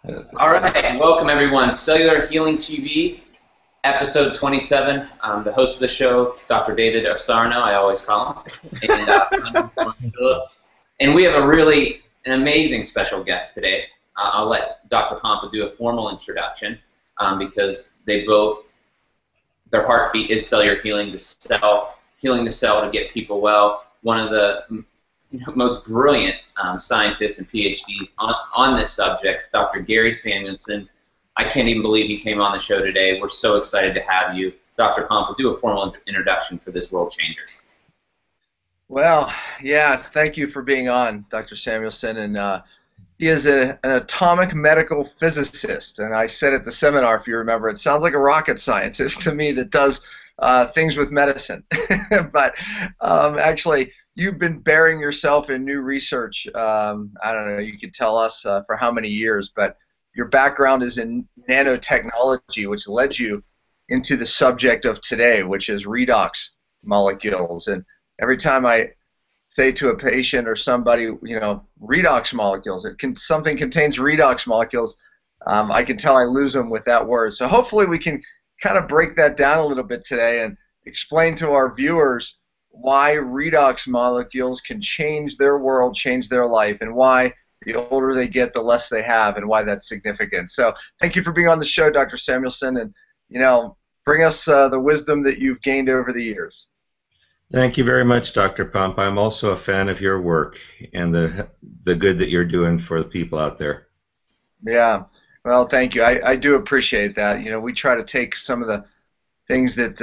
All right, welcome everyone. Cellular Healing TV, episode 27. I'm the host of the show, Dr. David-asarnow, I always call him, and I'm Phillips. And we have an amazing special guest today. I'll let Dr. Pompa do a formal introduction because their heartbeat is cellular healing, healing the cell to get people well. One of the most brilliant scientists and PhDs on this subject, Dr. Gary Samuelson. I can't even believe he came on the show today. We're so excited to have you. Dr. Pompa, do a formal introduction for this world changer. Well, yes, thank you for being on, Dr. Samuelson. And he is an atomic medical physicist. And I said at the seminar, if you remember, it sounds like a rocket scientist to me that does things with medicine. But actually, you've been burying yourself in new research. I don't know, you could tell us for how many years, but your background is in nanotechnology, which led you into the subject of today, which is redox molecules. And every time I say to a patient or somebody, redox molecules, something contains redox molecules, I can tell I lose them with that word. So hopefully we can kind of break that down a little bit today and explain to our viewers why redox molecules can change their world, change their life, and why the older they get, the less they have, and why that's significant. So thank you for being on the show, Dr. Samuelson, and bring us the wisdom that you've gained over the years. Thank you very much, Dr. Pompa. I'm also a fan of your work and the good that you're doing for the people out there. Yeah, well, thank you. I do appreciate that. We try to take some of the things that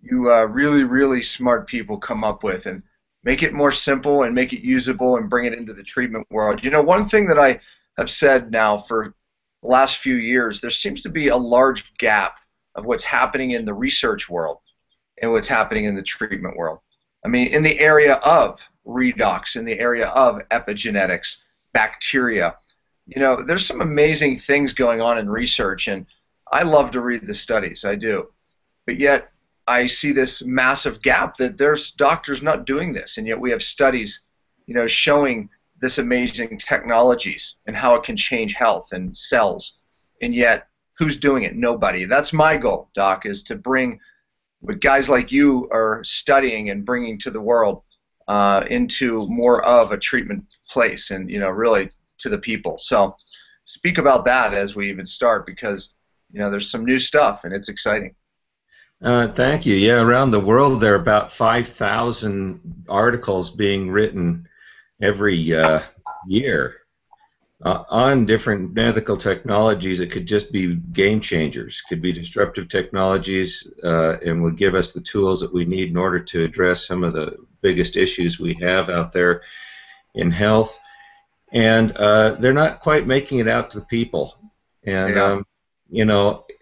you really, really smart people come up with and make it more simple and make it usable and bring it into the treatment world. One thing that I have said now for the last few years, there seems to be a large gap of what's happening in the research world and what's happening in the treatment world. I mean, in the area of redox, in the area of epigenetics, bacteria, there's some amazing things going on in research, and I love to read the studies, I do. But yet, I see this massive gap that there's doctors not doing this, and yet we have studies, showing this amazing technologies and how it can change health and cells, and yet who's doing it? Nobody. That's my goal, Doc, is to bring what guys like you are studying and bringing to the world into more of a treatment place, and really to the people. So speak about that as we even start, because there's some new stuff and it's exciting. Thank you. Yeah, around the world there are about 5,000 articles being written every year on different medical technologies. It could just be game changers, could be disruptive technologies, and would give us the tools that we need in order to address some of the biggest issues we have out there in health. And they're not quite making it out to the people. And Yeah.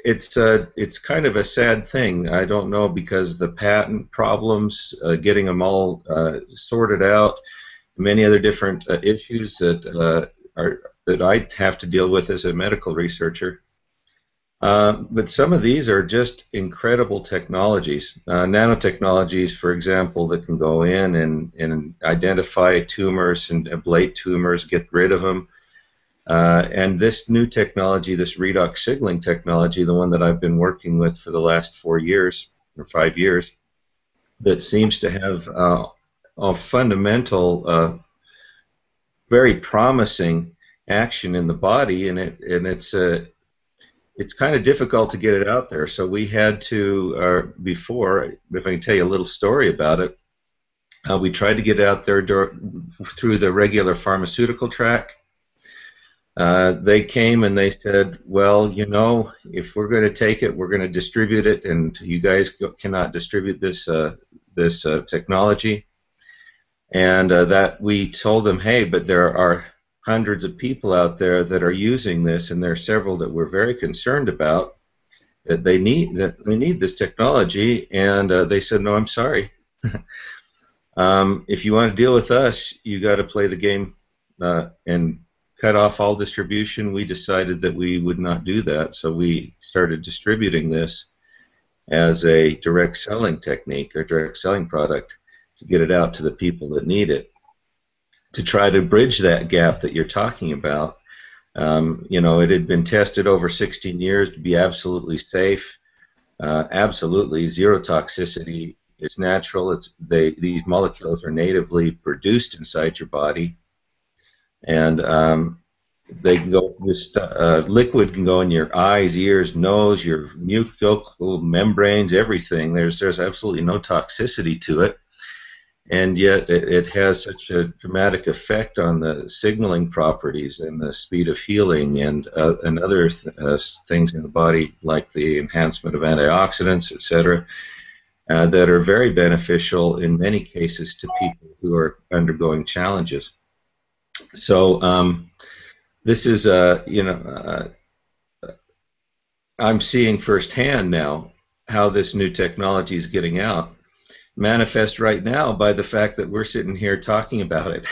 it's kind of a sad thing. I don't know, because the patent problems, getting them all sorted out, many other different issues that I have to deal with as a medical researcher. But some of these are just incredible technologies. Nanotechnologies, for example, that can go in and identify tumors and ablate tumors, get rid of them. And this new technology, this Redox Signaling technology, the one that I've been working with for the last 4 years or 5 years, that seems to have a fundamental, very promising action in the body, and it's kind of difficult to get it out there. So we had to, before, if I can tell you a little story about it, we tried to get it out there through the regular pharmaceutical track. They came and they said, well, if we're going to take it, we're going to distribute it, and you guys cannot distribute this technology. And that we told them, hey, but there are hundreds of people out there that are using this, and there are several that we're very concerned about that they need this technology. And they said, no, I'm sorry. If you want to deal with us, you got to play the game and cut off all distribution. We decided that we would not do that, so we started distributing this as a direct selling technique or direct selling product to get it out to the people that need it. To try to bridge that gap that you're talking about, You know, it had been tested over 16 years to be absolutely safe, absolutely zero toxicity. It's natural. These molecules are natively produced inside your body, and they can go. This liquid can go in your eyes, ears, nose, your mucosal membranes, everything. There's absolutely no toxicity to it, and yet it has such a dramatic effect on the signaling properties and the speed of healing and other things in the body, like the enhancement of antioxidants, etc., that are very beneficial in many cases to people who are undergoing challenges. So this is I'm seeing firsthand now how this new technology is getting out, manifest right now by the fact that we're sitting here talking about it.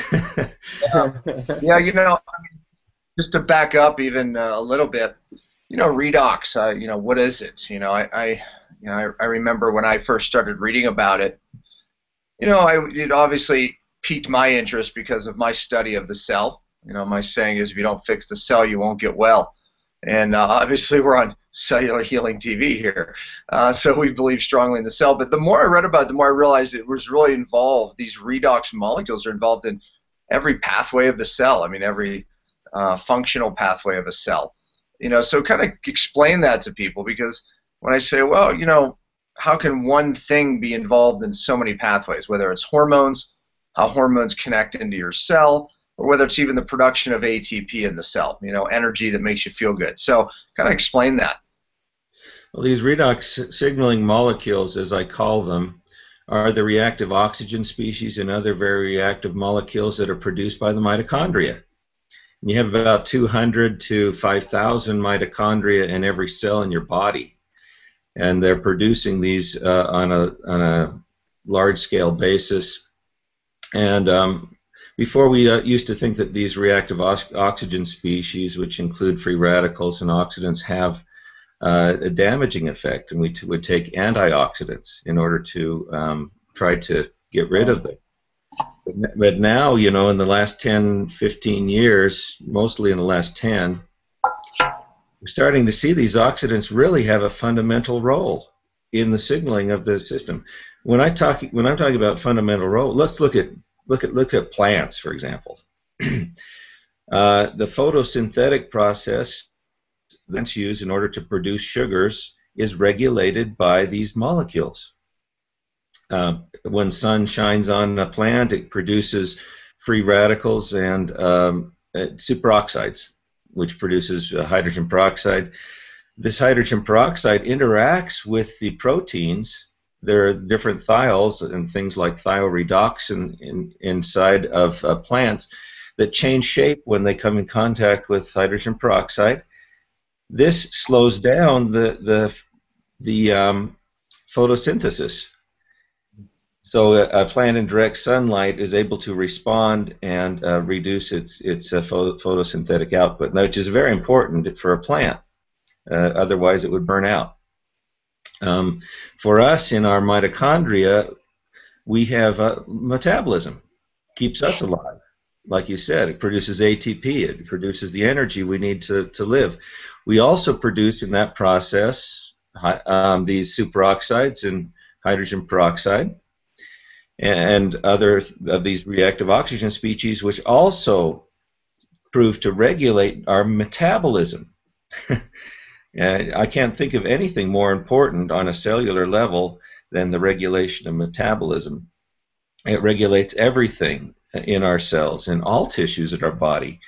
Yeah, you know, I mean, just to back up even a little bit, you know, redox, you know, what is it? You know, I remember when I first started reading about it, you know, it obviously piqued my interest because of my study of the cell. You know, my saying is, if you don't fix the cell, you won't get well. And obviously, we're on cellular healing TV here, so we believe strongly in the cell. But the more I read about it, the more I realized it was really involved. These redox molecules are involved in every pathway of the cell. I mean, every functional pathway of a cell. You know, so kind of explain that to people, because when I say, well, you know, how can one thing be involved in so many pathways, whether it's hormones, how hormones connect into your cell, or whether it's even the production of ATP in the cell, you know, energy that makes you feel good. So kind of explain that. Well, these redox signaling molecules, as I call them, are the reactive oxygen species and other very reactive molecules that are produced by the mitochondria. And you have about 200 to 5,000 mitochondria in every cell in your body, and they're producing these on a large-scale basis. And before, we used to think that these reactive oxygen species, which include free radicals and oxidants, have a damaging effect, and we would take antioxidants in order to try to get rid of them. But now, you know, in the last 10, 15 years, mostly in the last 10, we're starting to see these oxidants really have a fundamental role in the signaling of the system. When I'm talking about fundamental role, let's look at plants, for example. The photosynthetic process that's used in order to produce sugars is regulated by these molecules. When sun shines on a plant, it produces free radicals and superoxides, which produces hydrogen peroxide. This hydrogen peroxide interacts with the proteins. There are different thiols and things like thioredoxin inside of plants that change shape when they come in contact with hydrogen peroxide. This slows down the photosynthesis. So a plant in direct sunlight is able to respond and reduce its photosynthetic output, which is very important for a plant. Otherwise, it would burn out. For us, in our mitochondria, we have metabolism. Keeps us alive. Like you said, it produces ATP. It produces the energy we need to live. We also produce in that process these superoxides and hydrogen peroxide and other of these reactive oxygen species, which also prove to regulate our metabolism. And I can't think of anything more important on a cellular level than the regulation of metabolism. It regulates everything in our cells, in all tissues of our body.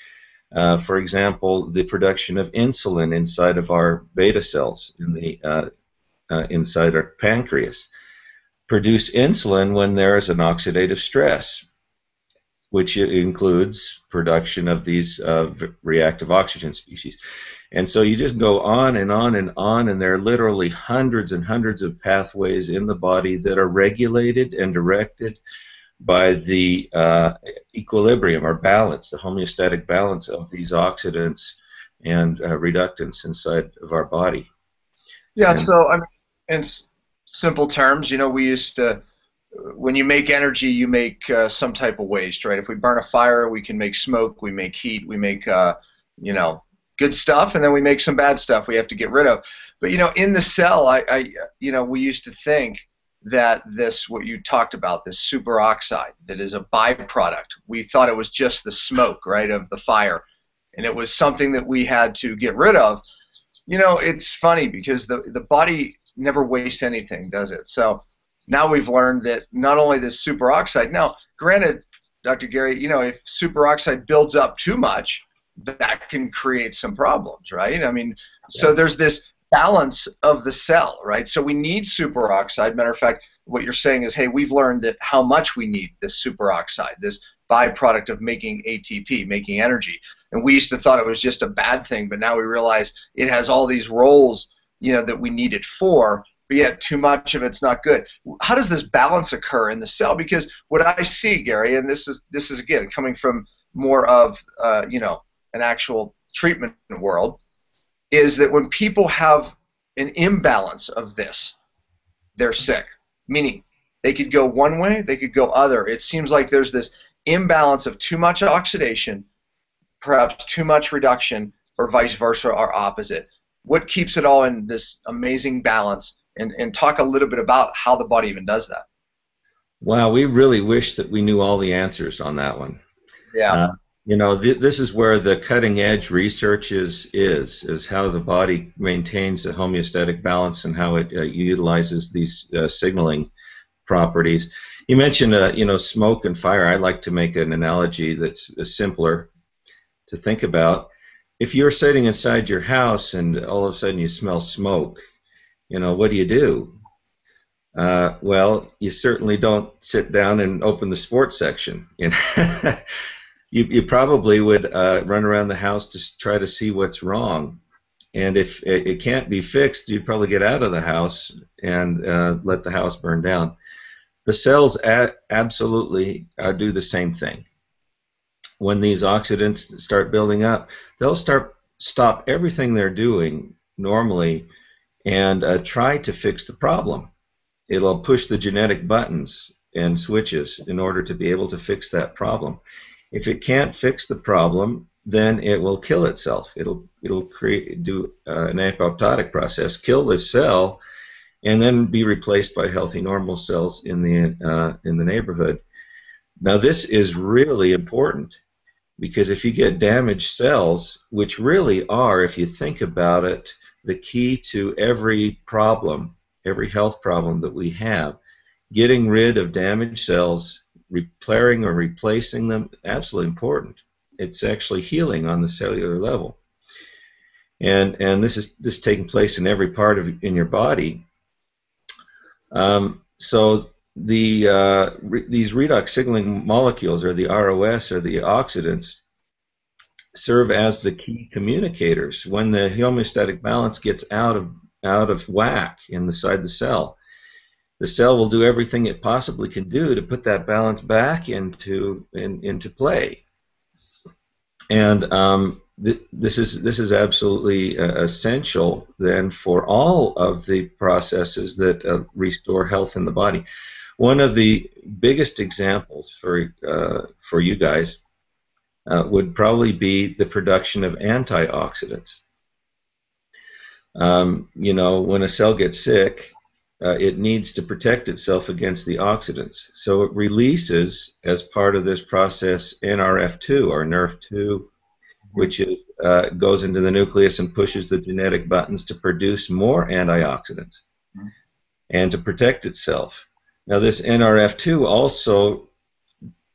For example, the production of insulin inside of our beta cells inside our pancreas produce insulin when there is an oxidative stress, which includes production of these reactive oxygen species. And so you just go on and on and on, and there are literally hundreds and hundreds of pathways in the body that are regulated and directed by the equilibrium or balance, the homeostatic balance of these oxidants and reductants inside of our body. Yeah, so I mean, in simple terms, you know, we used to, when you make energy, you make some type of waste, right? If we burn a fire, we can make smoke, we make heat, we make, you know, good stuff, and then we make some bad stuff we have to get rid of. But in the cell, we used to think that this, what you talked about, this superoxide that is a byproduct, we thought it was just the smoke, right, of the fire, and it was something that we had to get rid of. It's funny because the body never wastes anything, does it? So now we've learned that not only this superoxide, now granted, Dr. Gary, if superoxide builds up too much, that can create some problems, right? I mean, so there's this balance of the cell, right? So we need superoxide. Matter of fact, what you're saying is, hey, we've learned that how much we need this superoxide, this byproduct of making ATP, making energy. And we used to thought it was just a bad thing, but now we realize it has all these roles, that we need it for, but yet too much of it's not good. How does this balance occur in the cell? Because what I see, Gary, and this is again coming from more of an actual treatment world, is that when people have an imbalance of this, they're sick. Meaning they could go one way, they could go other. It seems like there's this imbalance of too much oxidation, perhaps too much reduction, or vice versa, or opposite. What keeps it all in this amazing balance? And talk a little bit about how the body even does that. Wow, we really wish that we knew all the answers on that one. Yeah. This is where the cutting edge research is how the body maintains a homeostatic balance and how it utilizes these signaling properties. You mentioned smoke and fire. I like to make an analogy that's simpler to think about. If you're sitting inside your house and all of a sudden you smell smoke, what do? Well, you certainly don't sit down and open the sports section. You probably would run around the house to try to see what's wrong. And if it can't be fixed, you'd probably get out of the house and let the house burn down. The cells absolutely do the same thing. When these oxidants start building up, they'll stop everything they're doing normally and try to fix the problem. It'll push the genetic buttons and switches in order to be able to fix that problem. If it can't fix the problem, then it will kill itself. It'll do an apoptotic process, kill the cell, and then be replaced by healthy normal cells in the neighborhood. Now this is really important because if you get damaged cells, which really are, if you think about it, the key to every problem, every health problem that we have, getting rid of damaged cells, repairing or replacing them, absolutely important. It's actually healing on the cellular level, and this is taking place in every part in your body. So these redox signaling molecules, or the ROS, or the oxidants, serve as the key communicators. When the homeostatic balance gets out of whack inside the cell will do everything it possibly can do to put that balance back into play. And this is absolutely essential then for all of the processes that restore health in the body. One of the biggest examples for you guys would probably be the production of antioxidants. When a cell gets sick, it needs to protect itself against the oxidants. So it releases, as part of this process, NRF2, or NRF2, which goes into the nucleus and pushes the genetic buttons to produce more antioxidants and to protect itself. Now this NRF2 also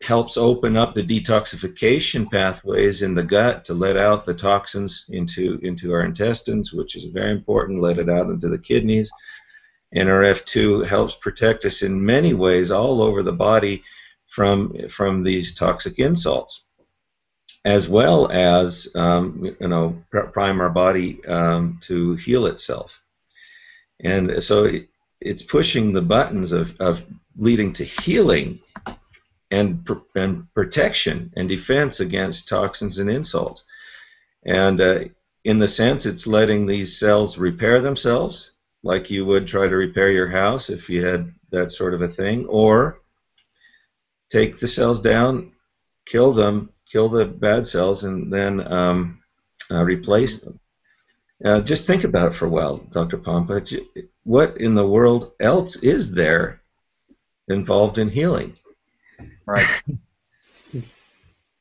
helps open up the detoxification pathways in the gut to let out the toxins into our intestines, which is very important, let it out into the kidneys. NRF2 helps protect us in many ways all over the body from these toxic insults, as well as prime our body to heal itself. And so it's pushing the buttons of leading to healing and protection and defense against toxins and insults. And in the sense, it's letting these cells repair themselves, like you would try to repair your house if you had that sort of a thing, or take the cells down, kill them, kill the bad cells, and then replace them. Just think about it for a while, Dr. Pompa. What in the world else is there involved in healing? Right.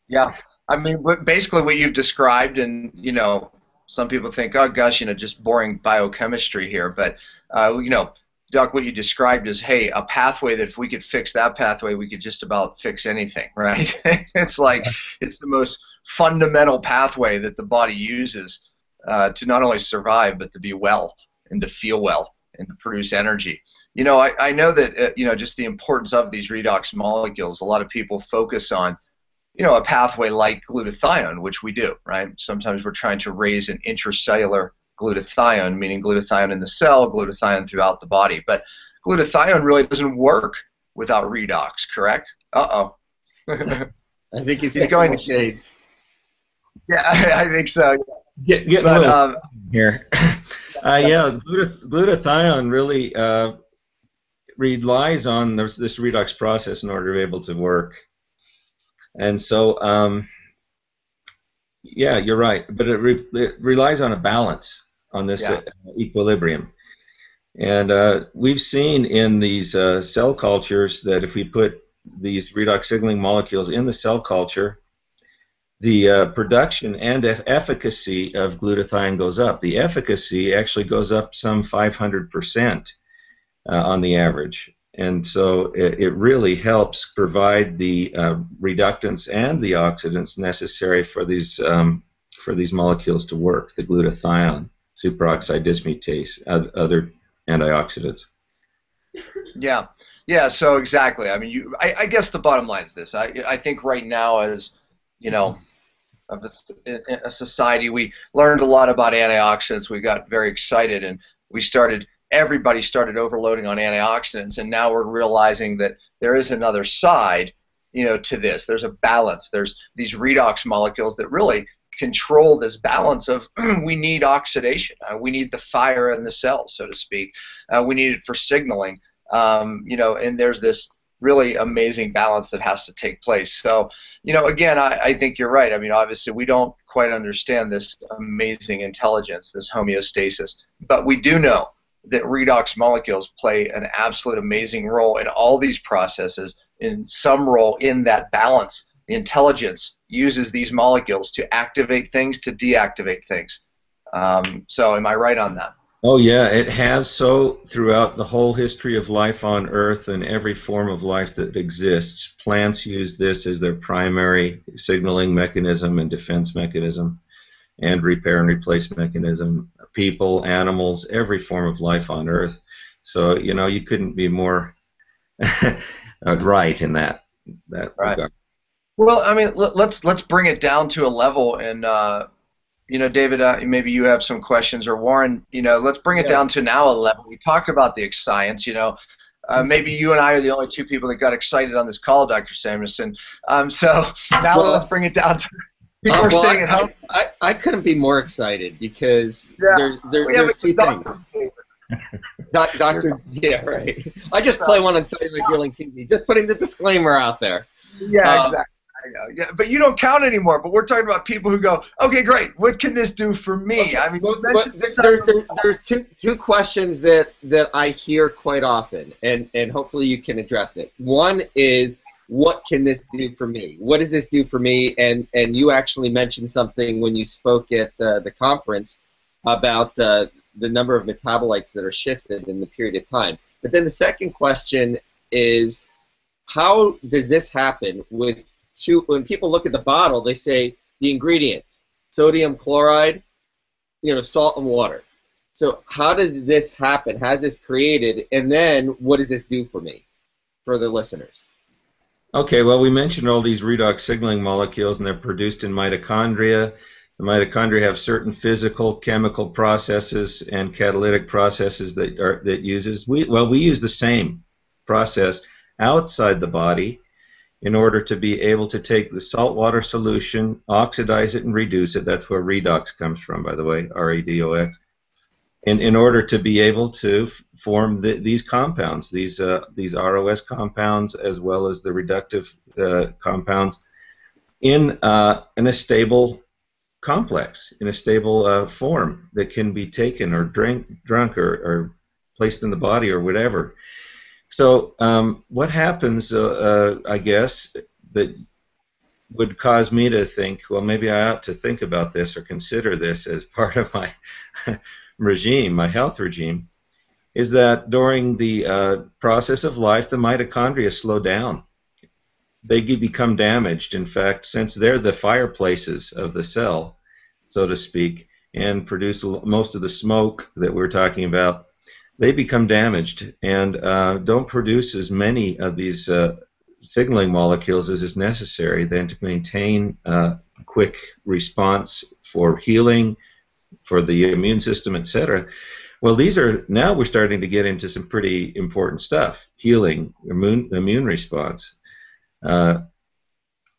Yeah. I mean, basically what you've described, and, you know, some people think, oh, gosh, you know, just boring biochemistry here. But, you know, Doc, what you described is, hey, a pathway that if we could fix that pathway, we could just about fix anything, right? It's like it's the most fundamental pathway that the body uses to not only survive, but to be well and to feel well and to produce energy. You know, I know that, you know, just the importance of these redox molecules, a lot of people focus on, you know, a pathway like glutathione, which we do, right? Sometimes we're trying to raise an intracellular glutathione, meaning glutathione in the cell, glutathione throughout the body. But glutathione really doesn't work without redox, correct? Uh-oh. I think he's going to shades. Yeah, I think so. Get here. Yeah, glutathione really relies on this redox process in order to be able to work. And so, yeah, you're right. But it relies on a balance, on this equilibrium. And we've seen in these cell cultures that if we put these redox signaling molecules in the cell culture, the production and efficacy of glutathione goes up. The efficacy actually goes up some 500% on the average. And so it really helps provide the reductants and the oxidants necessary for these molecules to work, the glutathione, superoxide dismutase, other antioxidants. Yeah, yeah. So exactly. I mean, I guess the bottom line is this. I think right now, as you know, of a society, we learned a lot about antioxidants. We got very excited, and everybody started overloading on antioxidants, and now we're realizing that there is another side, you know, to this. There's a balance. There's these redox molecules that really control this balance of we need oxidation. We need the fire in the cell, so to speak. We need it for signaling, you know, and there's this really amazing balance that has to take place. So, you know, again, I think you're right. I mean, obviously, we don't quite understand this amazing intelligence, this homeostasis, but we do know that redox molecules play an absolute amazing role in all these processes, in some role in that balance. The intelligence uses these molecules to activate things, to deactivate things. So am I right on that? Oh yeah, it has so throughout the whole history of life on Earth and every form of life that exists. Plants use this as their primary signaling mechanism and defense mechanism and repair and replace mechanism. People, animals, every form of life on Earth. So, you know, you couldn't be more right in that right. regard. Well, I mean, let's bring it down to a level, and you know, David, maybe you have some questions, or Warren, you know, let's bring it down to now a level. We talked about the science, you know. Maybe you and I are the only two people that got excited on this call, Dr. Samuelson. So now let's bring it down to people are saying it. I couldn't be more excited because there's two things. Doctor, yeah, right. I just play one on Cellular Healing TV, just putting the disclaimer out there. Yeah, exactly. I know. Yeah, but you don't count anymore. But we're talking about people who go, okay, great. What can this do for me? Okay, I mean, there's two questions that I hear quite often, and hopefully you can address it. One is, what can this do for me? What does this do for me? And you actually mentioned something when you spoke at the conference about the number of metabolites that are shifted in the period of time. But then the second question is, how does this happen when people look at the bottle, they say the ingredients, sodium chloride, you know, salt and water. So how does this happen? How's this created? And then what does this do for me, for the listeners? Okay, well, we mentioned all these redox signaling molecules, and they're produced in mitochondria. The mitochondria have certain physical, chemical processes and catalytic processes that uses. We use the same process outside the body in order to be able to take the saltwater solution, oxidize it, and reduce it. That's where redox comes from, by the way, R-E-D-O-X. And in order to be able to form these compounds, these ROS compounds, as well as the reductive compounds, in a stable complex in a stable form that can be taken or drunk or placed in the body or whatever. So what happens, I guess, that would cause me to think, well, maybe I ought to think about this or consider this as part of my regime, my health regime, is that during the process of life, the mitochondria slow down. They become damaged. In fact, since they're the fireplaces of the cell, so to speak, and produce most of the smoke that we're talking about, they become damaged and don't produce as many of these signaling molecules as is necessary then to maintain quick response for healing, for the immune system, etc. Well, now we're starting to get into some pretty important stuff: healing, immune response.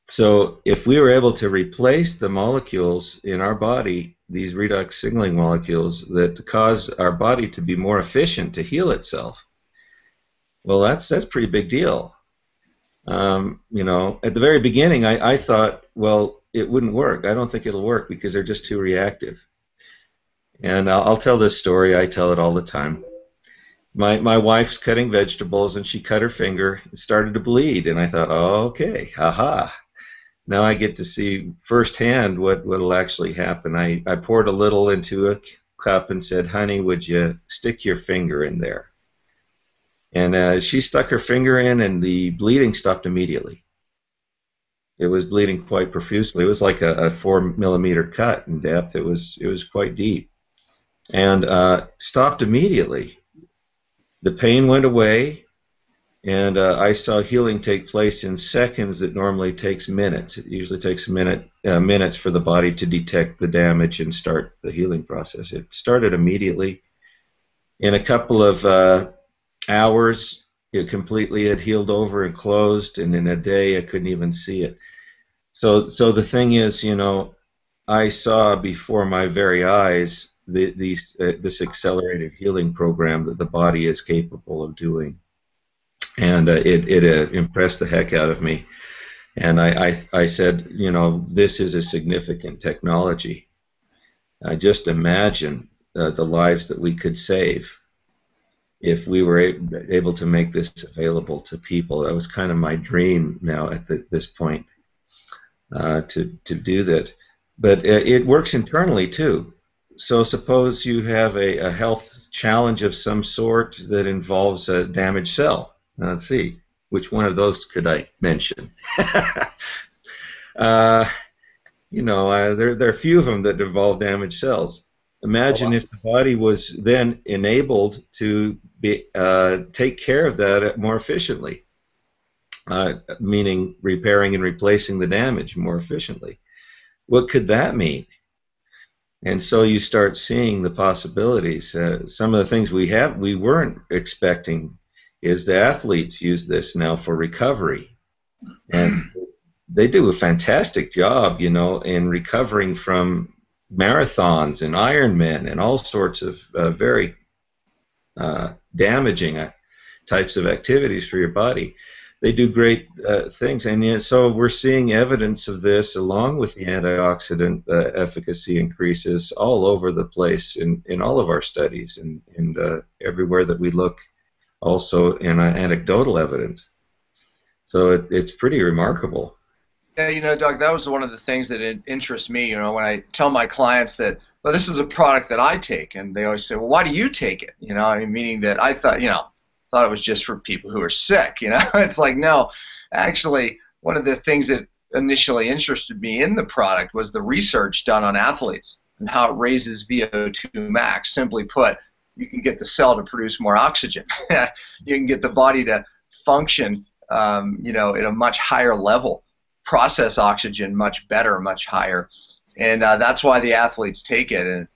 So if we were able to replace the molecules in our body, these redox signaling molecules that cause our body to be more efficient to heal itself, well, that's a pretty big deal. You know, at the very beginning, I thought, well, it wouldn't work. I don't think it'll work because they're just too reactive. And I'll tell this story. I tell it all the time. My wife's cutting vegetables, and she cut her finger. It started to bleed, and I thought, oh, okay, haha. Now I get to see firsthand what'll actually happen. I poured a little into a cup and said, honey, would you stick your finger in there? And she stuck her finger in, and the bleeding stopped immediately. It was bleeding quite profusely. It was like a 4-millimeter cut in depth. It was quite deep, and stopped immediately. The pain went away, and I saw healing take place in seconds that normally takes minutes. It usually takes minutes for the body to detect the damage and start the healing process. It started immediately. In a couple of hours, it completely had healed over and closed, and in a day I couldn't even see it. So the thing is, you know, I saw before my very eyes this accelerated healing program that the body is capable of doing, and it impressed the heck out of me. And I said, you know, this is a significant technology. Just imagine the lives that we could save if we were able to make this available to people. That was kind of my dream now at this point, to do that. But it works internally too. So suppose you have a health challenge of some sort that involves a damaged cell. Let's see, which one of those could I mention? You know, there are a few of them that involve damaged cells. Imagine if the body was then enabled to take care of that more efficiently, meaning repairing and replacing the damage more efficiently. What could that mean? And so you start seeing the possibilities. Some of the things we weren't expecting is the athletes use this now for recovery, and they do a fantastic job, you know, in recovering from marathons and Ironmen and all sorts of very damaging types of activities for your body. They do great things, and yet, so we're seeing evidence of this along with the antioxidant efficacy increases all over the place in all of our studies and everywhere that we look, also in anecdotal evidence. So it's pretty remarkable. Yeah, you know, Doug, that was one of the things that interests me. You know, when I tell my clients that, well, this is a product that I take, and they always say, well, why do you take it? You know, I mean, meaning that I thought it was just for people who are sick. You know, it's like, no, actually, one of the things that initially interested me in the product was the research done on athletes and how it raises VO2 max. Simply put, you can get the cell to produce more oxygen. You can get the body to function, you know, at a much higher level, process oxygen much better, much higher, and that's why the athletes take it. And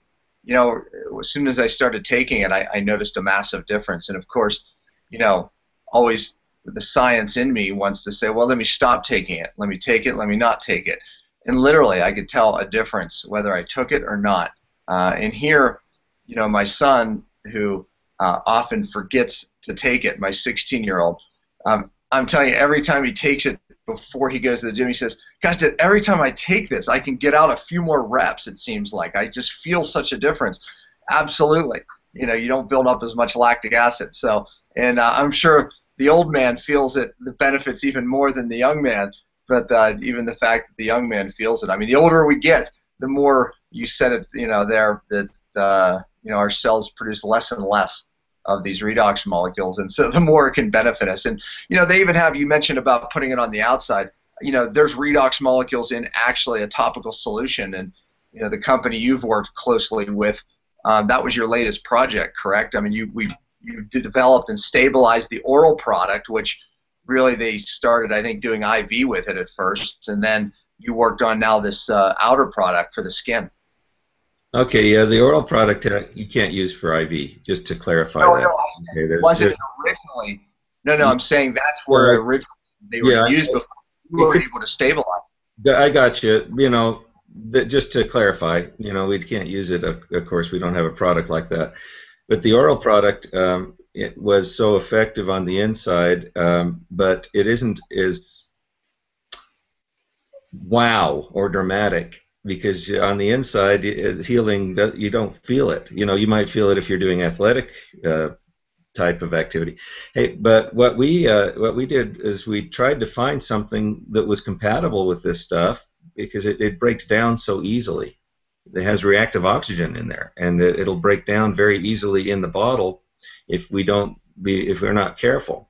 you know, as soon as I started taking it, I noticed a massive difference. And of course, you know, always the science in me wants to say, well, let me stop taking it. Let me take it. Let me not take it. And literally, I could tell a difference whether I took it or not. And here, you know, my son, who often forgets to take it, my 16-year-old, I'm telling you, every time he takes it, before he goes to the gym, he says, "Gosh, every time I take this, I can get out a few more reps. It seems like I just feel such a difference." Absolutely. You know, you don't build up as much lactic acid. So, and I'm sure the old man feels it, the benefits even more than the young man. But even the fact that the young man feels it. I mean, the older we get, the more you said it. You know, there that you know, our cells produce less and less of these redox molecules, and so the more it can benefit us. And you know, they even have, you mentioned about putting it on the outside. You know, there's redox molecules in actually a topical solution, and you know, the company you've worked closely with, that was your latest project, correct? I mean, you developed and stabilized the oral product, which really they started, I think, doing IV with it at first, and then you worked on now this outer product for the skin. Okay, yeah, the oral product you can't use for IV, just to clarify that. No, Okay, wasn't originally. No, I'm saying that's where originally they were used before you were able to stabilize. I got you. You know, just to clarify, you know, we can't use it. Of course, we don't have a product like that. But the oral product, it was so effective on the inside, but it isn't as wow or dramatic, because on the inside, healing, you don't feel it. You know, you might feel it if you're doing athletic type of activity. Hey, but what we did is we tried to find something that was compatible with this stuff, because it breaks down so easily. It has reactive oxygen in there, and it'll break down very easily in the bottle if we're not careful.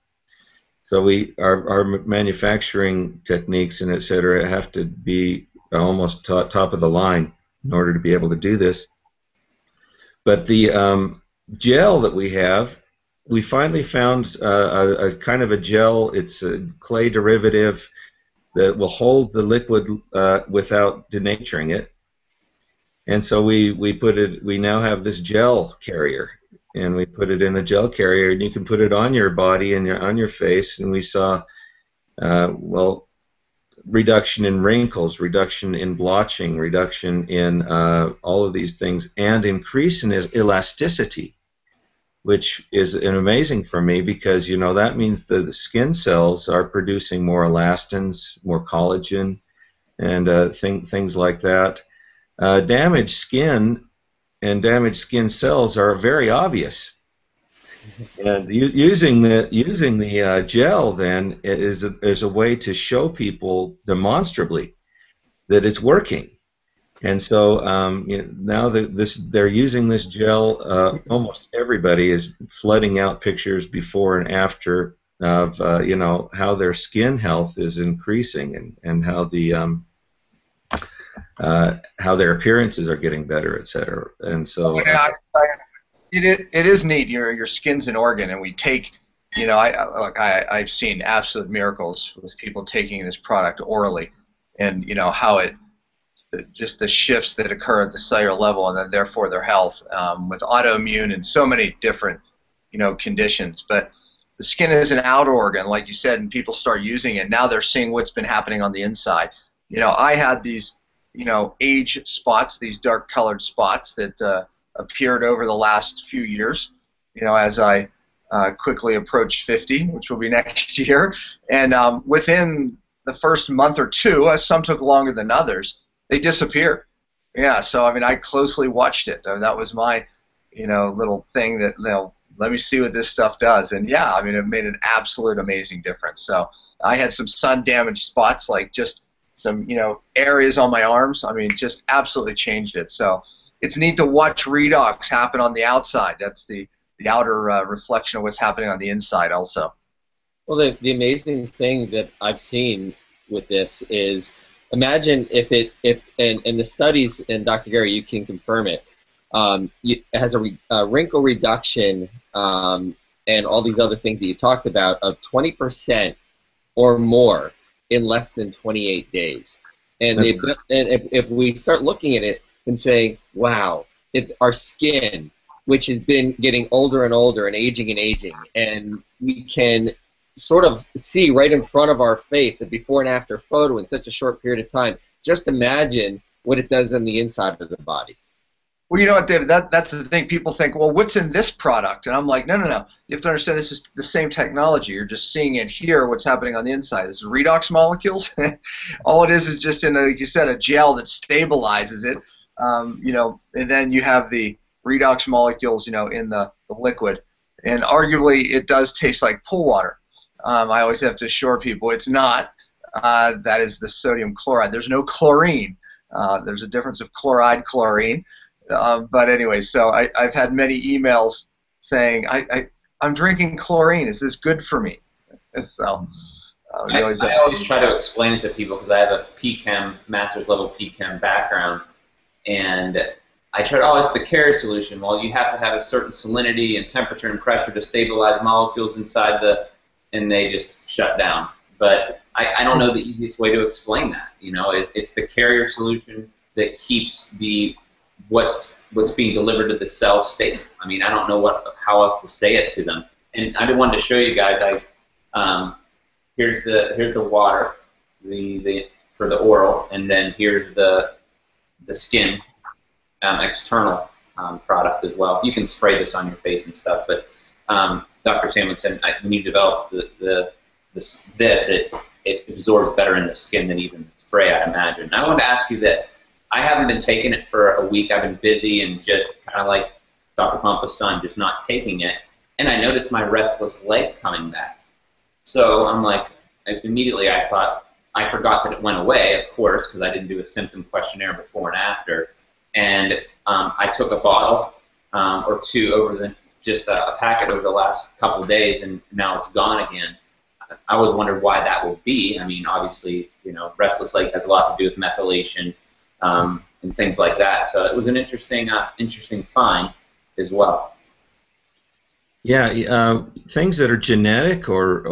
So our manufacturing techniques and et cetera have to be almost top of the line in order to be able to do this. But the gel that we have, we finally found a kind of a gel. It's a clay derivative that will hold the liquid without denaturing it. And so we now have this gel carrier, and we put it in a gel carrier, and you can put it on your body and on your face, and we saw well, reduction in wrinkles, reduction in blotching, reduction in all of these things, and increase in elasticity, which is amazing for me, because you know that means the skin cells are producing more elastins, more collagen, and things like that. Damaged skin and damaged skin cells are very obvious. And using the gel then is a way to show people demonstrably that it's working. And so you know, now that they're using this gel, almost everybody is flooding out pictures before and after of you know, how their skin health is increasing, and how their appearances are getting better, etc. And so it is neat. Your skin's an organ, and we take, you know, I've seen absolute miracles with people taking this product orally, and you know how just the shifts that occur at the cellular level, and then therefore their health with autoimmune and so many different, you know, conditions. But the skin is an outer organ, like you said, and people start using it. Now they're seeing what's been happening on the inside. You know, I had these, you know, age spots, these dark colored spots that appeared over the last few years, you know, as I quickly approached 50, which will be next year. And within the first month or two, some took longer than others, they disappeared. Yeah, so I mean, I closely watched it. That was my, you know, little thing that, you know, let me see what this stuff does. And yeah, I mean, it made an absolute amazing difference. So I had some sun damaged spots, like just some, you know, areas on my arms. I mean, just absolutely changed it. So it's neat to watch redox happen on the outside. That's the outer reflection of what's happening on the inside also. Well, the amazing thing that I've seen with this is, imagine if and the studies, and Dr. Gary, you can confirm it, it has a wrinkle reduction and all these other things that you talked about of 20% or more in less than 28 days. And if we start looking at it and saying, wow, our skin, which has been getting older and older and aging, and we can sort of see right in front of our face a before and after photo in such a short period of time, just imagine what it does on the inside of the body. Well, you know what, David? That's the thing. People think, well, what's in this product? And I'm like, no, no, no. You have to understand this is the same technology. You're just seeing it here, what's happening on the inside. This is redox molecules. All it is just, like you said, a gel that stabilizes it. You know, and then you have the redox molecules, you know, in the liquid. And arguably, it does taste like pool water. I always have to assure people it's not. That is the sodium chloride. There's no chlorine. There's a difference of chloride, chlorine. But anyway, so I've had many emails saying, I'm drinking chlorine. Is this good for me? So I always try to explain it to people because I have a PChem, master's level PChem background, and I try to, oh, it's the carrier solution. Well, you have to have a certain salinity and temperature and pressure to stabilize molecules inside and they just shut down. But I don't know the easiest way to explain that. You know, it's the carrier solution that keeps what's being delivered to the cell stable. I mean, I don't know how else to say it to them. And I wanted to show you guys. Here's the water, for the oral, and then here's the skin external product as well. You can spray this on your face and stuff, but Dr. Samuelson, when you develop this, it absorbs better in the skin than even the spray, I imagine. And I wanted to ask you this. I haven't been taking it for a week. I've been busy and just kind of like Dr. Pompa's son, just not taking it. And I noticed my restless leg coming back. So I'm like, immediately I thought, I forgot that it went away, of course, because I didn't do a symptom questionnaire before and after. And I took a bottle or two over just a packet over the last couple of days, and now it's gone again. I always wondered why that would be. I mean, obviously, you know, restless leg has a lot to do with methylation and things like that. So it was an interesting find as well. Yeah, things that are genetic or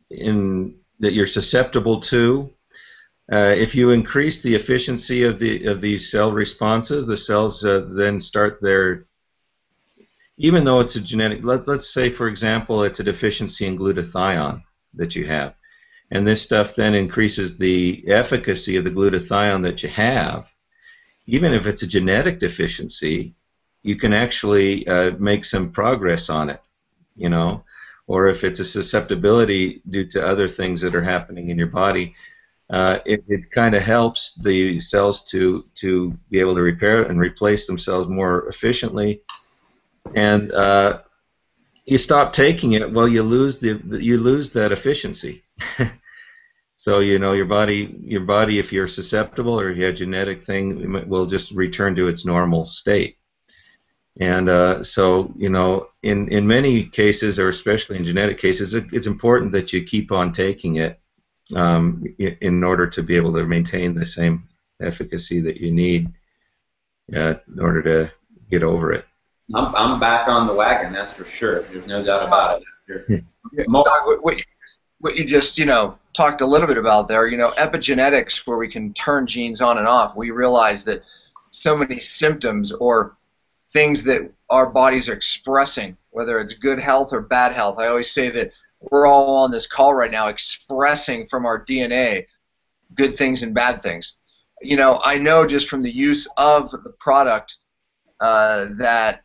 that you're susceptible to. If you increase the efficiency of these cell responses, the cells then start their. Even though it's a genetic, let's say, for example, it's a deficiency in glutathione that you have. And this stuff then increases the efficacy of the glutathione that you have. Even if it's a genetic deficiency, you can actually make some progress on it, you know. Or if it's a susceptibility due to other things that are happening in your body, it kind of helps the cells to be able to repair and replace themselves more efficiently. And you stop taking it, well, you lose that efficiency. So you know your body, if you're susceptible or you have a genetic thing, will just return to its normal state. And so you know, in many cases, or especially in genetic cases, it's important that you keep on taking it in order to be able to maintain the same efficacy that you need in order to get over it. I'm back on the wagon, that's for sure. There's no doubt about it. Doc, what you just, you know, talked a little bit about there, you know, epigenetics, where we can turn genes on and off. We realize that so many symptoms or things that our bodies are expressing, whether it's good health or bad health. I always say that we're all on this call right now expressing from our DNA good things and bad things. You know, I know just from the use of the product that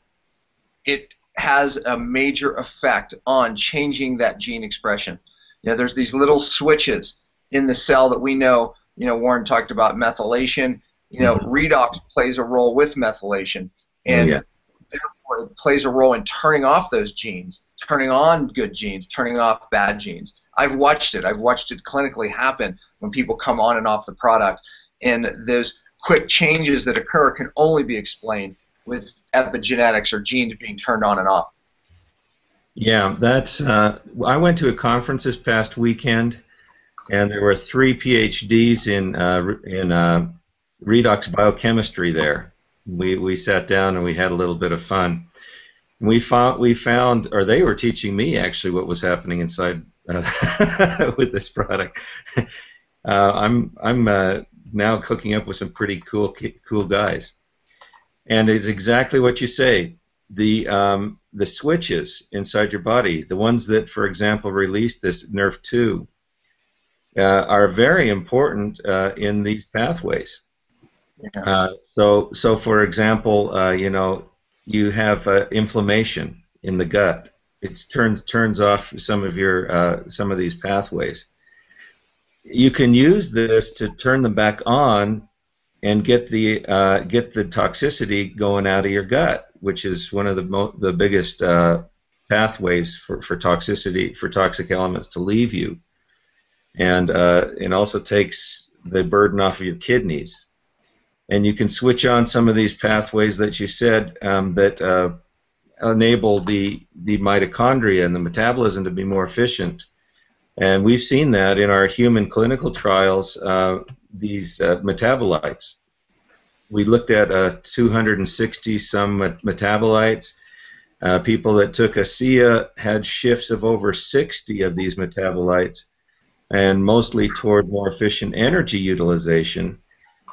it has a major effect on changing that gene expression. You know, there's these little switches in the cell that we know, you know, Warren talked about methylation. You know, redox plays a role with methylation. And therefore it plays a role in turning off those genes, turning on good genes, turning off bad genes. I've watched it. I've watched it clinically happen when people come on and off the product. And those quick changes that occur can only be explained with epigenetics or genes being turned on and off. Yeah, that's. I went to a conference this past weekend, and there were 3 PhDs in redox biochemistry there. We sat down and we had a little bit of fun. We found, or they were teaching me actually what was happening inside with this product. I'm now hooking up with some pretty cool guys. And it's exactly what you say. The switches inside your body, the ones that, for example, release this NRF2, are very important in these pathways. Yeah. So for example, you have inflammation in the gut. It turns off some of these pathways. You can use this to turn them back on and get the toxicity going out of your gut, which is one of the biggest pathways for toxicity, for toxic elements to leave you, and it also takes the burden off of your kidneys. And you can switch on some of these pathways that you said that enable the mitochondria and the metabolism to be more efficient. And we've seen that in our human clinical trials, these metabolites. We looked at 260 some metabolites. People that took ASEA had shifts of over 60 of these metabolites, and mostly toward more efficient energy utilization.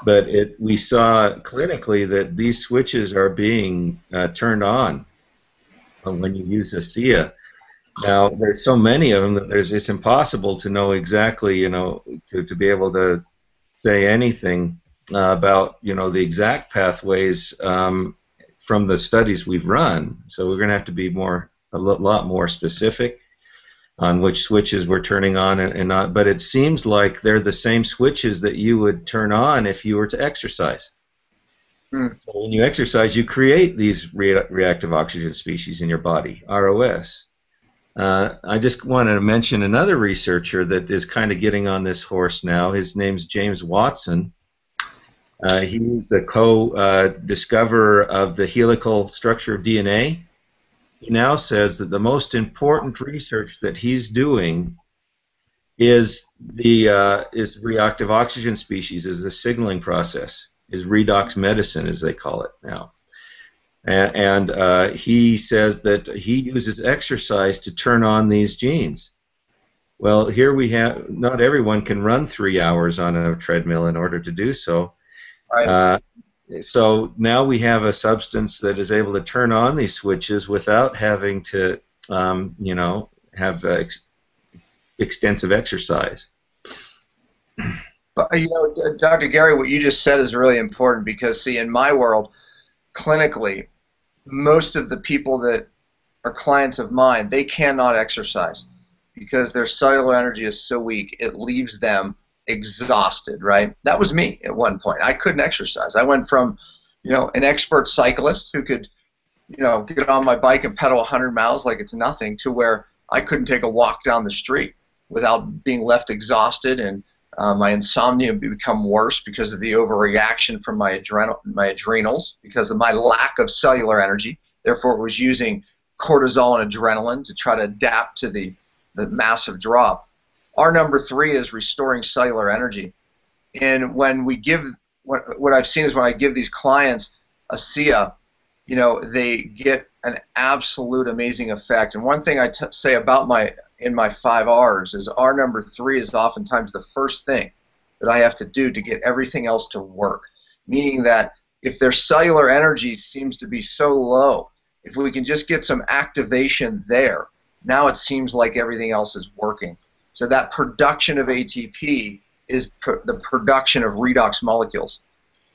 But we saw clinically that these switches are being turned on when you use ASEA. Now, there's so many of them that it's impossible to know exactly, to be able to say anything about, the exact pathways from the studies we've run. So we're going to have to be a lot more specific on which switches we're turning on and not. But it seems like they're the same switches that you would turn on if you were to exercise. So when you exercise, you create these reactive oxygen species in your body, ROS. I just wanted to mention another researcher that is kind of getting on this horse now. His name's James Watson. He's the co-discoverer of the helical structure of DNA. He now says that the most important research that he's doing is reactive oxygen species, is the signaling process, is redox medicine, as they call it now. And he says that he uses exercise to turn on these genes. Well, here we have, not everyone can run 3 hours on a treadmill in order to do so. Right. So now we have a substance that is able to turn on these switches without having to, have extensive exercise. But, Dr. Gary, what you just said is really important because, see, in my world, clinically, most of the people that are clients of mine, they cannot exercise because their cellular energy is so weak, it leaves them exhausted, right? That was me at one point. I couldn't exercise. I went from, an expert cyclist who could, get on my bike and pedal 100 miles like it's nothing to where I couldn't take a walk down the street without being left exhausted, and my insomnia become worse because of the overreaction from my adrenals because of my lack of cellular energy. Therefore, it was using cortisol and adrenaline to try to adapt to the massive drop. Our number 3 is restoring cellular energy. And when we give, what I've seen is when I give these clients ASEA, they get an absolute amazing effect. And one thing I say about in my 5 R's is our number 3 is oftentimes the first thing that I have to do to get everything else to work. Meaning that if their cellular energy seems to be so low, if we can just get some activation there, now it seems like everything else is working. So that production of ATP is the production of redox molecules.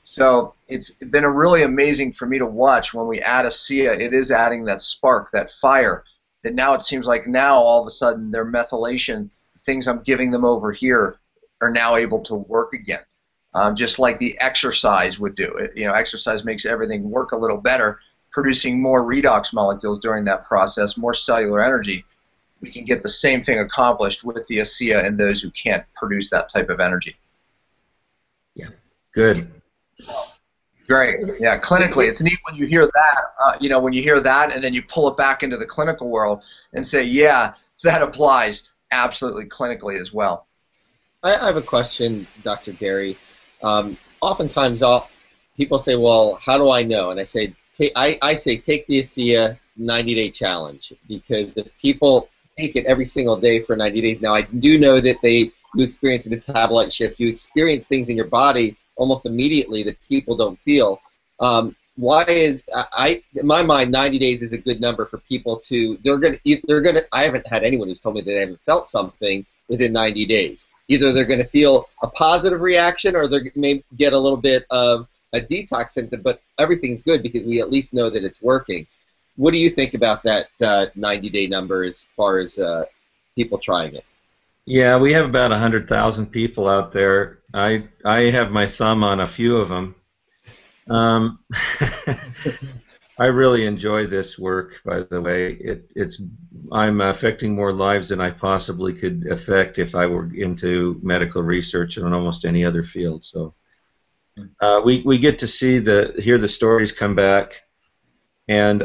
So it's been really amazing for me to watch when we add ASEA. It is adding that spark, that fire, that now it seems like now all of a sudden their methylation, things I'm giving them over here, are now able to work again. Just like the exercise would do. Exercise makes everything work a little better, producing more redox molecules during that process, more cellular energy. We can get the same thing accomplished with the ASEA in those who can't produce that type of energy. Yeah, good. Great. Yeah, clinically, it's neat when you hear that. When you hear that, and then you pull it back into the clinical world and say, yeah, that applies absolutely clinically as well. I have a question, Dr. Gary. Oftentimes, people say, "Well, how do I know?" And I say, I say, take the ASEA 90-day challenge, because if people take it every single day for 90 days, now I do know that you experience a metabolite shift, you experience things in your body almost immediately that people don't feel. Why is in my mind 90 days is a good number for people to I haven't had anyone who's told me that they haven't felt something within 90 days. Either they're going to feel a positive reaction or they may get a little bit of a detox symptom, but everything's good because we at least know that it's working. What do you think about that 90-day number as far as people trying it? Yeah, we have about 100,000 people out there. I have my thumb on a few of them. I really enjoy this work, by the way. I'm affecting more lives than I possibly could affect if I were into medical research in almost any other field. So we get to hear the stories come back, and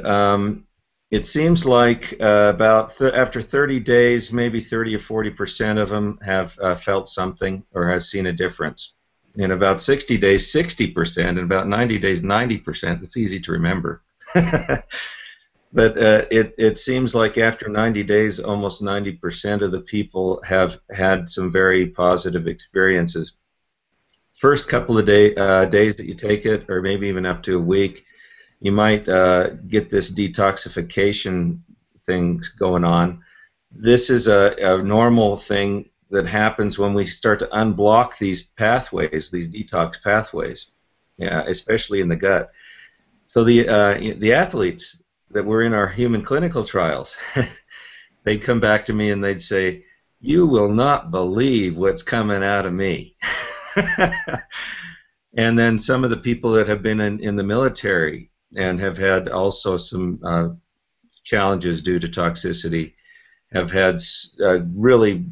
it seems like after 30 days, maybe 30 or 40% of them have felt something or have seen a difference. In about 60 days, 60%, and about 90 days, 90%. It's easy to remember. But it seems like after 90 days, almost 90% of the people have had some very positive experiences. First couple of days that you take it, or maybe even up to a week, you might get this detoxification thing going on. This is a normal thing that happens when we start to unblock these pathways, these detox pathways, especially in the gut. So the athletes that were in our human clinical trials, they'd come back to me and they'd say, "You will not believe what's coming out of me." And then some of the people that have been in the military and have had also some challenges due to toxicity have had really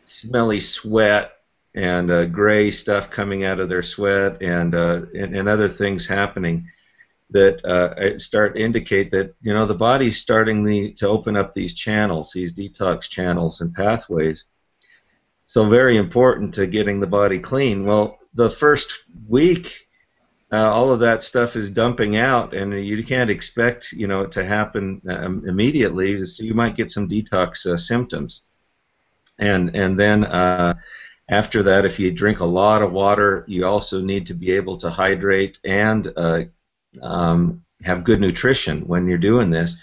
smelly sweat and gray stuff coming out of their sweat and other things happening that start to indicate that the body's starting to open up these channels, these detox channels and pathways. So very important to getting the body clean. Well, the first week, all of that stuff is dumping out, and you can't expect it to happen immediately. So you might get some detox symptoms, and then after that, if you drink a lot of water, you also need to be able to hydrate and have good nutrition when you're doing this,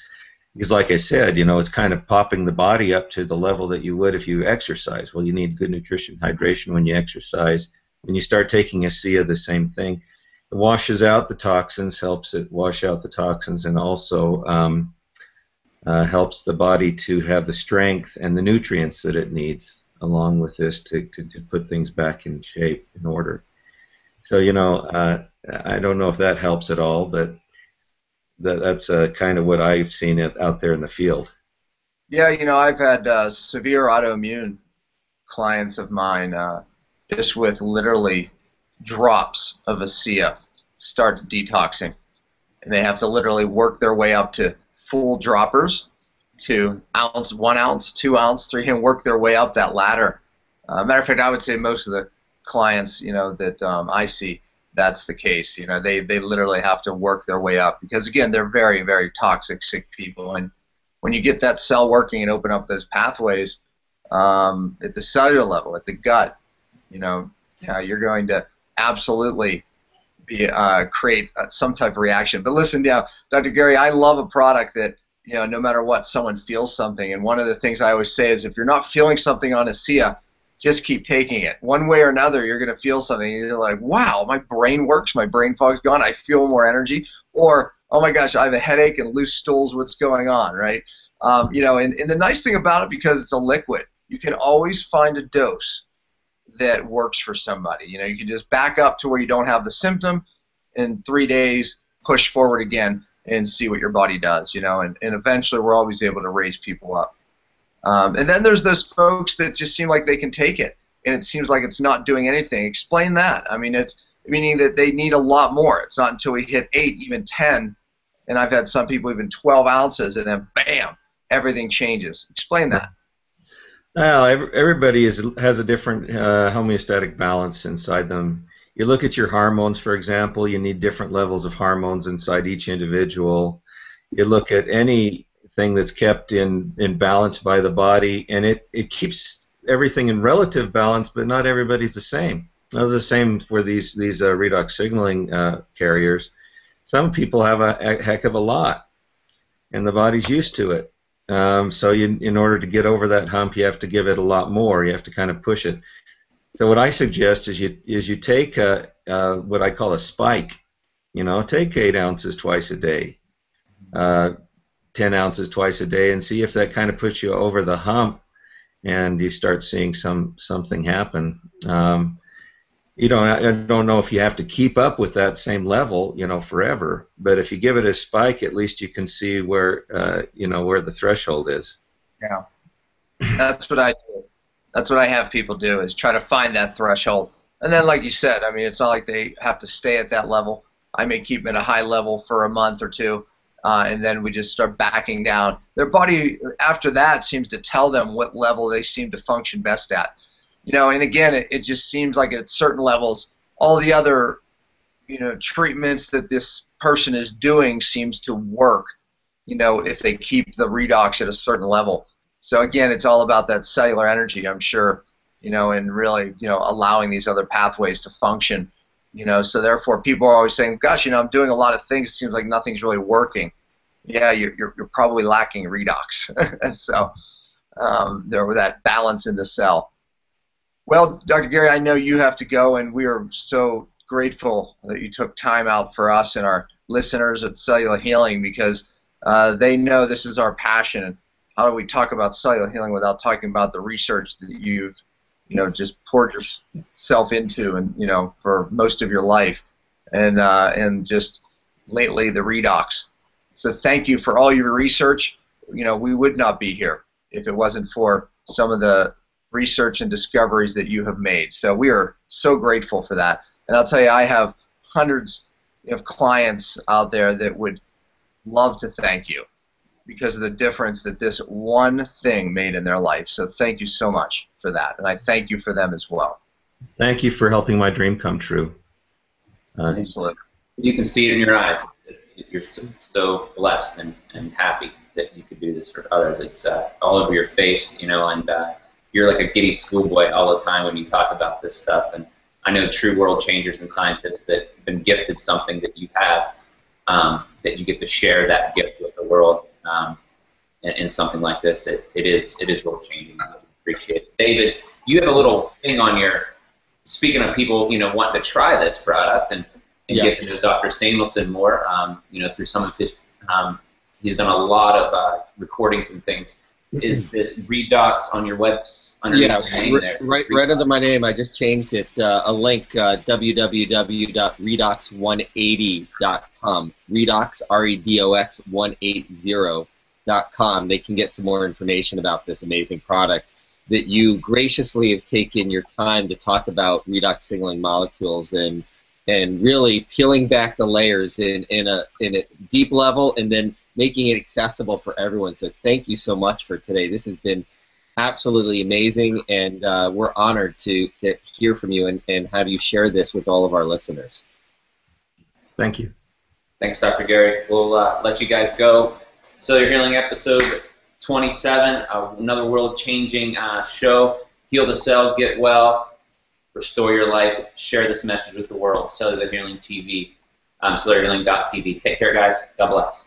because like I said, it's kind of popping the body up to the level that you would if you exercise. Well, you need good nutrition, hydration when you exercise. When you start taking ASEA, the same thing. It washes out the toxins, helps it wash out the toxins, and also helps the body to have the strength and the nutrients that it needs along with this to put things back in shape, in order. So, I don't know if that helps at all, but that's kind of what I've seen out there in the field. Yeah, I've had severe autoimmune clients of mine just with literally drops of ASEA start detoxing. And they have to literally work their way up to full droppers, to ounce, 1 ounce, 2 ounce, 3, and work their way up that ladder. Matter of fact, I would say most of the clients, that I see, that's the case. They literally have to work their way up because, again, they're very, very toxic, sick people. And when you get that cell working and open up those pathways at the cellular level, at the gut, you're going to absolutely create some type of reaction. But listen, Dr. Gary, I love a product that, no matter what, someone feels something. And one of the things I always say is if you're not feeling something on ASEA, just keep taking it. One way or another, you're going to feel something. You're like, wow, my brain works, my brain fog's gone, I feel more energy. Or, oh my gosh, I have a headache and loose stools, what's going on, right? And the nice thing about it, because it's a liquid, you can always find a dose that works for somebody. You can just back up to where you don't have the symptom, in 3 days, push forward again and see what your body does, and eventually we're always able to raise people up. And then there's those folks that just seem like they can take it, and it seems like it's not doing anything. Explain that. I mean, it's meaning that they need a lot more. It's not until we hit 8, even 10, and I've had some people even 12 ounces, and then bam, everything changes. Explain that. Well, everybody has a different homeostatic balance inside them. You look at your hormones, for example, you need different levels of hormones inside each individual. You look at anything that's kept in balance by the body, and it keeps everything in relative balance, but not everybody's the same. It's the same for these redox signaling carriers. Some people have a heck of a lot, and the body's used to it. So in order to get over that hump, you have to give it a lot more. You have to kind of push it. So what I suggest is you take what I call a spike. You know, take 8 ounces twice a day, 10 ounces twice a day, and see if that kind of puts you over the hump, and you start seeing something happen. You know, I don't know if you have to keep up with that same level, you know, forever. But if you give it a spike, at least you can see where, you know, where the threshold is. Yeah, that's what I do. That's what I have people do, is try to find that threshold. And then, like you said, I mean, it's not like they have to stay at that level. I may keep them at a high level for a month or two, and then we just start backing down. Their body, after that, seems to tell them what level they seem to function best at. You know, and again, it just seems like at certain levels, all the other, you know, treatments that this person is doing seems to work, you know, if they keep the redox at a certain level. So again, it's all about that cellular energy, I'm sure, you know, and really, you know, allowing these other pathways to function, you know. So therefore, people are always saying, gosh, you know, I'm doing a lot of things, it seems like nothing's really working. Yeah, you're probably lacking redox. So there was that balance in the cell. Well, Dr. Gary, I know you have to go, and we are so grateful that you took time out for us and our listeners at Cellular Healing, because they know this is our passion. How do we talk about cellular healing without talking about the research that you've, you know, just poured yourself into, and, you know, for most of your life, and just lately the redox. So thank you for all your research. You know, we would not be here if it wasn't for some of the research and discoveries that you have made. So we are so grateful for that. And I'll tell you, I have hundreds of clients out there that would love to thank you because of the difference that this one thing made in their life. So thank you so much for that. And I thank you for them as well. Thank you for helping my dream come true. Absolutely. You can see it in your eyes. You're so blessed and happy that you could do this for others. It's all over your face, you know, and you're like a giddy schoolboy all the time when you talk about this stuff. And I know true world changers and scientists that have been gifted something that you have, that you get to share that gift with the world in something like this. It is world changing. I appreciate it. David, you have a little thing on your, speaking of people, you know, wanting to try this product and Yes. get to know Dr. Samuelson more, you know, through some of his, he's done a lot of recordings and things. Is this Redox on your website? Yeah, right under my name. I just changed it. A link, www.redox180.com. Redox, R-E-D-O-X 180.com. They can get some more information about this amazing product that you graciously have taken your time to talk about redox signaling molecules and really peeling back the layers in a deep level, and then making it accessible for everyone. So thank you so much for today. This has been absolutely amazing, and we're honored to hear from you and have you share this with all of our listeners. Thank you. Thanks, Dr. Gary. We'll let you guys go. Cellular Healing episode 27, another world-changing show. Heal the cell, get well, restore your life, share this message with the world. Cellular Healing TV, cellularhealing.tv. Take care, guys. God bless.